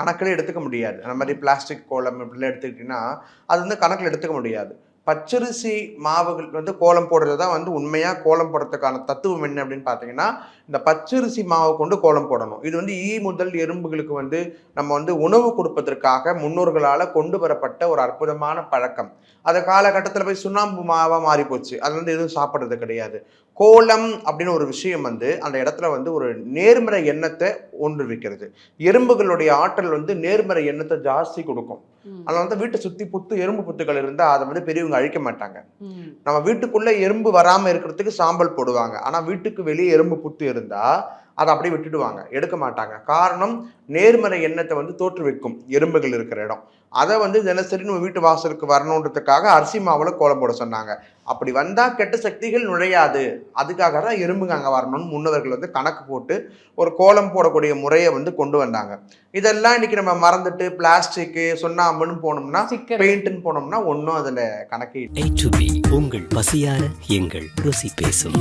கணக்கில் எடுத்துக்க முடியாது. அந்த மாதிரி பிளாஸ்டிக் கோலம் இப்படிலாம் எடுத்துக்கிட்டிங்கன்னா அது வந்து கணக்கில் எடுத்துக்க முடியாது. பச்சரிசி மாவுகள் வந்து கோலம் போடுறது தான் வந்து உண்மையாக கோலம் போடுறதுக்கான தத்துவம் என்ன அப்படின்னு பார்த்தீங்கன்னா, இந்த பச்சரிசி மாவை கொண்டு கோலம் போடணும். இது வந்து முதல் எறும்புகளுக்கு வந்து நம்ம வந்து உணவு கொடுப்பதற்காக முன்னோர்களால் கொண்டு வரப்பட்ட ஒரு அற்புதமான பழக்கம். அது காலகட்டத்தில் போய் சுண்ணாம்பு மாவாக மாறி போச்சு. அது வந்து எதுவும் சாப்பிட்றது கிடையாது. கோலம் அப்படின்னு ஒரு விஷயம் வந்து அந்த இடத்துல வந்து ஒரு நேர்மறை எண்ணத்தை ஊன்றுவிக்கிறது. எறும்புகளுடைய ஆற்றல் வந்து நேர்மறை எண்ணத்தை ஜாஸ்தி கொடுக்கும். அதனால வந்து வீட்டை சுற்றி எறும்பு புத்துக்கள் இருந்தால் அதை வந்து பெரியவங்க அழிக்க மாட்டாங்க. நம்ம வீட்டுக்குள்ளே எறும்பு வராமல் இருக்கிறதுக்கு சாம்பல் போடுவாங்க. ஆனால் வீட்டுக்கு வெளியே எறும்பு புத்து இருந்தால் அதை அப்படியே விட்டுடுவாங்க, எடுக்க மாட்டாங்க. காரணம் நேர்மறை எண்ணத்தை வந்து தோற்றுவிக்கும் எறும்புகள் இருக்கிற இடம். அதை வந்து தினசரி நம்ம வீட்டு வாசலுக்கு வரணுன்றதுக்காக அரிசி மாவில் கோலம் போட சொன்னாங்க. அப்படி வந்தால் கெட்ட சக்திகள் நுழையாது, அதுக்காக தான் எறும்புங்க அங்கே வரணும்னு முன்னவர்கள் வந்து கணக்கு போட்டு ஒரு கோலம் போடக்கூடிய முறையை வந்து கொண்டு வந்தாங்க. இதெல்லாம் இன்னைக்கு நம்ம மறந்துட்டு பிளாஸ்டிக்கு சுண்ணாம்புன்னு போனோம்னா, பெயிண்ட்னு போனோம்னா ஒன்றும் அதில் கணக்கு. உங்கள் பசியார எங்கள் ருசி பேசும்.